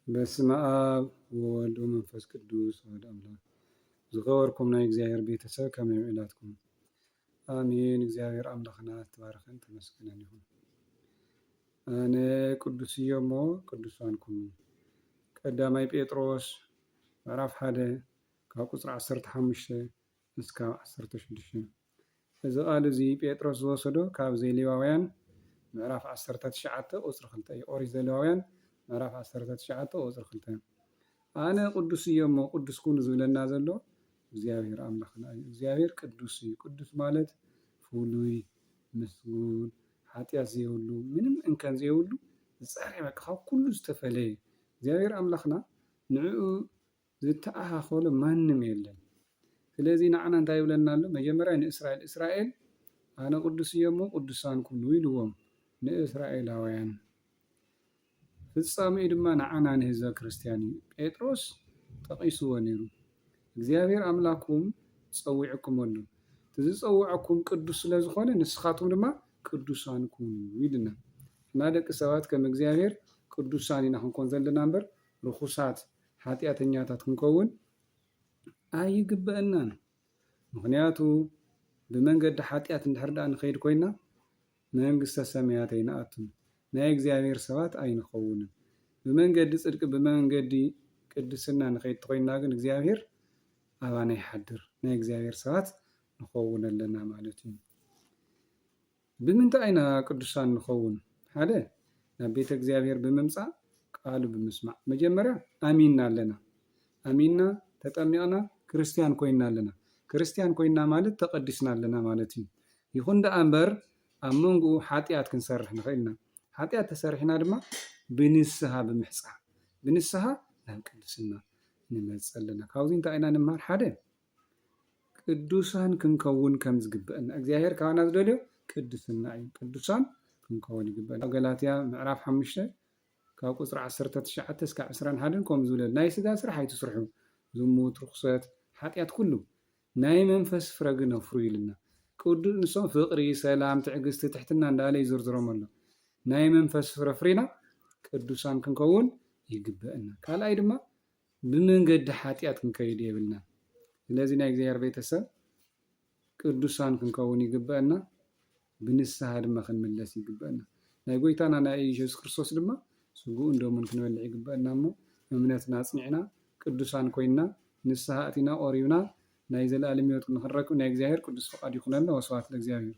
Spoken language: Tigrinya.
በስመ አብ ወወልድ ወመንፈስ ቅዱስ አሐዱ አምላክ። ዝኸበርኩም ናይ እግዚአብሔር ቤተሰብ ከመይ ውዕላትኩም? አሜን። እግዚአብሔር አምላኽና ተባረኸን ተመስገነን ይሁን። አነ ቅዱስ እየ እሞ ቅዱሳን ኩኑ። ቀዳማይ ጴጥሮስ ምዕራፍ 1 ካብ ቁፅሪ 15 እስካብ 16 እዚ ቃል እዚ ጴጥሮስ ዝወሰዶ ካብ ዘሌዋውያን ምዕራፍ 19 ቁፅሪ 2 እዩ። ኦሪት ዘሌዋውያን ምዕራፍ 19 ቁፅሪ 2 አነ ቅዱስ እየ እሞ ቅዱስ ኩኑ ዝብለና ዘሎ እግዚአብሔር አምላኽና እዩ። እግዚአብሔር ቅዱስ እዩ። ቅዱስ ማለት ፍሉይ፣ ምስጉን፣ ሓጢአት ዘይብሉ፣ ምንም እንከን ዘይብሉ ዝፀርየ በቃ ካብ ኩሉ ዝተፈለየ እግዚአብሔር አምላኽና ንዕኡ ዝተኣኻኸሎ ማንም የለን። ስለዚ ንዓና እንታይ ይብለና ኣሎ? መጀመርያ ንእስራኤል አነ ቅዱስ እየ እሞ ቅዱሳን ኩኑ ኢልዎም ንእስራኤላውያን። ፍጻሜኡ ድማ ንዓና ንህዝበ ክርስቲያን እዩ። ጴጥሮስ ጠቂስዎ ነይሩ እግዚአብሔር አምላኩም ፀዊዕኩም ኣሎ፣ ዝፀውዐኩም ቅዱስ ስለዝኾነ ንስኻትኩም ድማ ቅዱሳን ኩኑ ኢልና። እና ደቂ ሰባት ከም እግዚአብሔር ቅዱሳን ኢና ክንኮን ዘለና እምበር ርኩሳት ሓጢአተኛታት ክንከውን ኣይግበአናን። ምክንያቱ ብመንገዲ ሓጢአት እንድሕር ዳኣ ንኸይድ ኮይና መንግስተ ሰማያት ኣይንኣቱን፣ ናይ እግዚአብሔር ሰባት ኣይንኸውንን። ብመንገዲ ፅድቂ ብመንገዲ ቅድስና ንኸይድ ኮይና ግን እግዚአብሔር ኣባና ይሓድር፣ ናይ እግዚአብሔር ሰባት ንኸውን ኣለና ማለት እዩ። ብምንታይ ኢና ቅዱሳን ንኸውን? ሓደ ናብ ቤተ እግዚአብሔር ብምምፃእ ቃሉ ብምስማዕ። መጀመርያ ኣሚንና ኣለና፣ ኣሚንና ተጠሚቕና ክርስቲያን ኮይና ኣለና። ክርስቲያን ኮይና ማለት ተቀዲስና ኣለና ማለት እዩ። ይኹን ደኣ እምበር ኣብ መንጎኡ ሓጢአት ክንሰርሕ ንኽእል ኢና። ሓጢአት ተሰሪሕና ድማ ብንስሓ ብምሕፃብ ብንስሓ ናብ ቅድስና ንመፅእ ኣለና። ካብዚ እንታይ ኢና ንምሃር? ሓደ ቅዱሳን ክንከውን ከም ዝግበአና እግዚአብሔር ካብና ዝደልዮ ቅድስና እዩ። ቅዱሳን ክንከውን ይግበአና። ኣብ ገላትያ ምዕራፍ 5 ካብ ቁፅሪ 19 እስካብ 21 ከምኡ ዝብለ ናይ ስጋ ስራሕ ኣይትስርሑ፣ ዝሙት፣ ርኩሰት፣ ሓጢአት ኩሉ ናይ መንፈስ ፍረ ግን ኣፍርዩ ኢልና። ቅዱስ ንሶም ፍቅሪ፣ ሰላም፣ ትዕግስቲ፣ ትሕትና እንዳለ ይዝርዝሮም ኣሎ። ናይ መንፈስ ፍረ ፍሪና ቅዱሳን ክንከውን ይግበአና። ካልኣይ ድማ ብመንገዲ ሓጢአት ክንከይድ የብልና። ስለዚ ናይ እግዚአብሔር ቤተሰብ ቅዱሳን ክንከውን ይግበአና፣ ብንስሓ ድማ ክንምለስ ይግበአና። ናይ ጎይታና ናይ ኢየሱስ ክርስቶስ ድማ ስጉኡን ደሙን ክንበልዕ ይግበአና እሞ እምነትና ኣፅኒዕና ቅዱሳን ኮይና ንስሓ ኣቲና ቆሪብና ናይ ዘለኣለም ሕይወት ንኽንረክብ ናይ እግዚአብሔር ቅዱስ ፈቃድ ይኹነልና። ወስብሐት ለእግዚአብሔር።